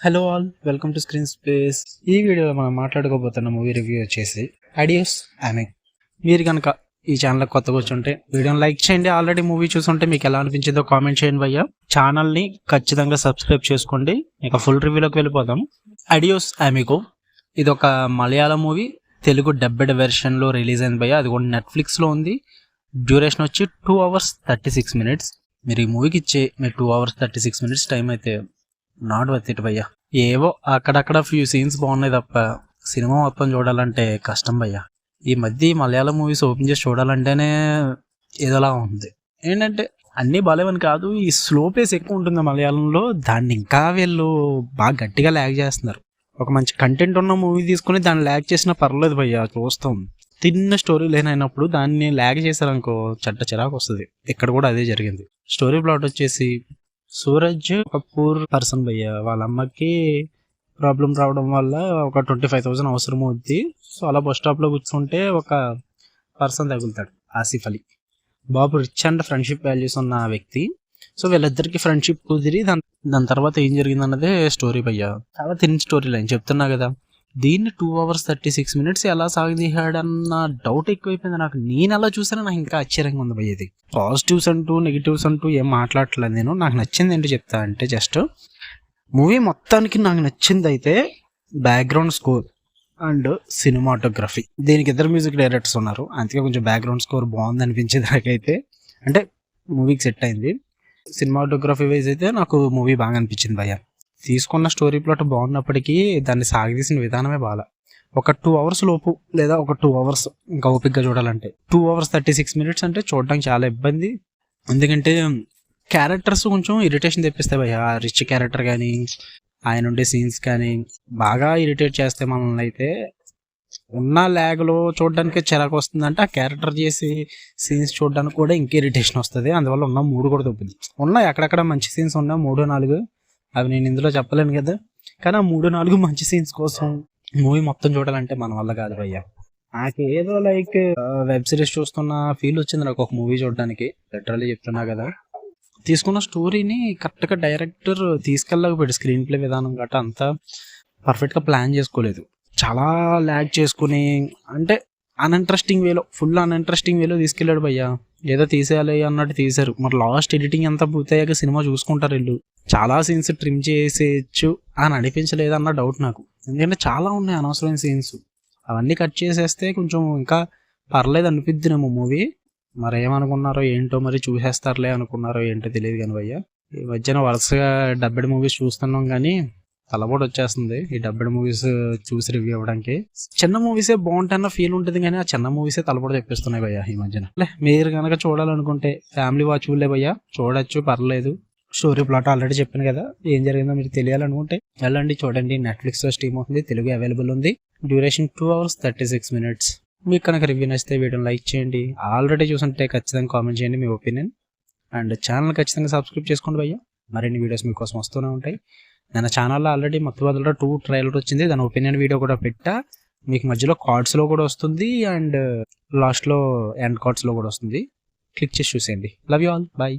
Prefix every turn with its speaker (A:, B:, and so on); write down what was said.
A: Hello all, welcome to screen space. ఈ వీడియోలో మనం మాట్లాడుకోబోతున్న మూవీ రివ్యూ వచ్చేసి అడియోస్ అమిగో. మీరు కనుక ఈ ఛానల్ కొత్తగా వచ్చుంటే వీడియోని లైక్ చేయండి. ఆల్రెడీ మూవీ చూసుంటే మీకు ఎలా అనిపించిందో కామెంట్ చేయండి భయ్య. ఛానల్ని ఖచ్చితంగా సబ్స్క్రైబ్ చేసుకోండి. ఇక ఫుల్ రివ్యూలోకి వెళ్ళిపోదాం. అడియోస్ అమిగో ఇది ఒక మలయాళం మూవీ, తెలుగు డబ్బెడ్ వెర్షన్లో రిలీజ్ అయింది భయ్య. అది కూడా నెట్ఫ్లిక్స్లో ఉంది. డ్యూరేషన్ వచ్చి 2 hours 36 minutes. మీరు ఈ మూవీకి ఇచ్చే మీరు 2 hours 36 minutes టైం అయితే నాట్ వర్త్ ఇట్ భయ్యా. ఏవో అక్కడక్కడ ఫ్యూ సీన్స్ బాగున్నాయి తప్ప సినిమా మొత్తం చూడాలంటే కష్టం భయ్యా. ఈ మధ్య మలయాళం మూవీస్ ఓపెన్ చేసి చూడాలంటేనే ఏదోలా ఉంది. ఏంటంటే అన్నీ బాలేవని కాదు, ఈ స్లో పేస్ ఎక్కువ ఉంటుంది మలయాళంలో. దాన్ని ఇంకా వీళ్ళు బాగా గట్టిగా ల్యాగ్ చేస్తున్నారు. ఒక మంచి కంటెంట్ ఉన్న మూవీ తీసుకుని దాన్ని ల్యాగ్ చేసినా పర్లేదు భయ్యా, చూస్తాం. తిన్న స్టోరీ లేనైనప్పుడు దాన్ని ల్యాగ్ చేశారనుకో చిరాకు వస్తుంది. ఇక్కడ కూడా అదే జరిగింది. స్టోరీ ప్లాట్ వచ్చేసి సూరజ్ ఒక పూర్ పర్సన్ భయ్య. వాళ్ళ అమ్మకి ప్రాబ్లం రావడం వల్ల ఒక 25,000 అవసరం అవుద్ది. సో అలా బస్ స్టాప్లో కూర్చుంటే ఒక పర్సన్ తగులుతాడు, ఆసిఫ్ అలీ. బాబు రిచ్ అండ్ ఫ్రెండ్షిప్ వాల్యూస్ ఉన్న వ్యక్తి. సో వీళ్ళిద్దరికి ఫ్రెండ్షిప్ కుదిరి దాని తర్వాత ఏం జరిగింది అన్నదే స్టోరీ భయ్య. చాలా తిన్న స్టోరీ లైన్ చెప్తున్నా కదా. దీన్ని 2 hours 36 minutes ఎలా సాగదీశాడన్న డౌట్ ఎక్కువైపోయింది నాకు. నేను ఎలా చూసానో నాకు ఇంకా ఆశ్చర్యంగా ఉంది భయ్య. ఇది పాజిటివ్స్ అంటూ నెగిటివ్స్ అంటూ ఏం మాట్లాడట్లేదు నేను. నాకు నచ్చింది ఏంటో చెప్తా. అంటే జస్ట్ మూవీ మొత్తానికి నాకు నచ్చింది అయితే బ్యాక్గ్రౌండ్ స్కోర్ అండ్ సినిమాటోగ్రఫీ. దీనికి 2 మ్యూజిక్ డైరెక్టర్స్ ఉన్నారు, అందుకే కొంచెం బ్యాక్గ్రౌండ్ స్కోర్ బాగుంది అనిపించేది నాకైతే. అంటే మూవీకి సెట్ అయింది. సినిమాటోగ్రఫీ వైజ్ అయితే నాకు మూవీ బాగా అనిపించింది భయ్య. తీసుకున్న స్టోరీ ప్లాట్ బాగున్నప్పటికీ దాన్ని సాగదీసిన విధానమే బాగా. ఒక 2 hours లోపు లేదా ఒక 2 hours ఇంకా ఓపిక్గా చూడాలంటే 2 hours 36 minutes అంటే చూడడానికి చాలా ఇబ్బంది. ఎందుకంటే క్యారెక్టర్స్ కొంచెం ఇరిటేషన్ తెప్పిస్తాయి భయ్య. రిచ్ క్యారెక్టర్ కానీ ఆయన ఉండే సీన్స్ కానీ బాగా ఇరిటేట్ చేస్తే మనల్ని అయితే. ఉన్న ల్యాగ్లో చూడడానికి చిరాకు వస్తుందంటే ఆ క్యారెక్టర్ చేసి సీన్స్ చూడడానికి కూడా ఇంక ఇరిటేషన్ వస్తుంది. అందువల్ల ఉన్న మూడు కూడా తప్పుద్ది. ఉన్నాయి అక్కడక్కడ మంచి సీన్స్ ఉన్నాయి, 3-4. అవి నేను ఇందులో చెప్పలేను కదా. కానీ ఆ 3-4 మంచి సీన్స్ కోసం మూవీ మొత్తం చూడాలంటే మన వల్ల కాదు భయ్య. నాకు ఏదో లైక్ వెబ్ సిరీస్ చూస్తున్న ఫీల్ వచ్చింది నాకు ఒక మూవీ చూడడానికి. లిటరల్లీ చెప్తున్నా కదా. తీసుకున్న స్టోరీని కరెక్ట్గా డైరెక్టర్ తీసుకెళ్ళకపోయాడు. స్క్రీన్ ప్లే విధానం గట్రా అంతా పర్ఫెక్ట్గా ప్లాన్ చేసుకోలేదు. చాలా ల్యాగ్ చేసుకుని అంటే ఫుల్ అన్ఇంట్రెస్టింగ్ వేలో తీసుకెళ్ళాడు భయ్య. ఏదో తీసేయాలి అన్నట్టు తీశారు. మరి లాస్ట్ ఎడిటింగ్ అంతా పూర్తయ్యాక సినిమా చూసుకుంటారు వీళ్ళు. చాలా సీన్స్ ట్రిమ్ చేసేయచ్చు అని అనిపించలేదు అన్న డౌట్ నాకు. ఎందుకంటే చాలా ఉన్నాయి అనవసరమైన సీన్స్. అవన్నీ కట్ చేసేస్తే కొంచెం ఇంకా పర్లేదు అనిపిద్దినేమో మూవీ. మరి ఏమనుకున్నారో ఏంటో, మరి చూసేస్తారులే అనుకున్నారో ఏంటో తెలియదు కానీ భయ్య. ఈ మధ్యన వరుసగా డబ్బెడ్ మూవీస్ చూస్తున్నాం కానీ తలపోటు వచ్చేస్తుంది ఈ డబ్బెడ్ మూవీస్ చూసి రివ్యూ అవ్వడానికి. చిన్న మూవీసే బాగుంటాయన్న ఫీల్ ఉంటుంది కానీ ఆ చిన్న మూవీసే తలపోటు తెప్పిస్తున్నాయి భయ్య ఈ మధ్యన. మీరు కనుక చూడాలనుకుంటే ఫ్యామిలీ వాచబుల్లే భయ్య, చూడొచ్చు, పర్లేదు. స్టోరీ ప్లాట్ ఆల్రెడీ చెప్పాను కదా. ఏం జరిగిందో మీరు తెలియాలనుకుంటే వెళ్ళండి చూడండి. నెట్ఫ్లిక్స్లో స్ట్రీమ్ అవుతుంది, తెలుగు అవైలబుల్ ఉంది. Duration 2 hours 36 minutes. మీకు కనుక రివ్యూ నచ్చితే వీడియోని లైక్ చేయండి. ఆల్రెడీ చూసుంటే ఖచ్చితంగా కామెంట్ చేయండి మీ ఒపీనియన్. అండ్ ఛానల్ ఖచ్చితంగా సబ్స్క్రైబ్ చేసుకోండి భయ్య. మరిన్ని వీడియోస్ మీకోసం వస్తూనే ఉంటాయి. నా ఛానల్లో ఆల్రెడీ మత్తుబదులుగా 2 ట్రైలర్ వచ్చింది. దాని ఒపీనియన్ వీడియో కూడా పెట్టా. మీకు మధ్యలో కార్డ్స్లో కూడా వస్తుంది అండ్ లాస్ట్లో ఎండ్ కార్డ్స్లో కూడా వస్తుంది. క్లిక్ చేసి చూసేయండి. Love you all, bye.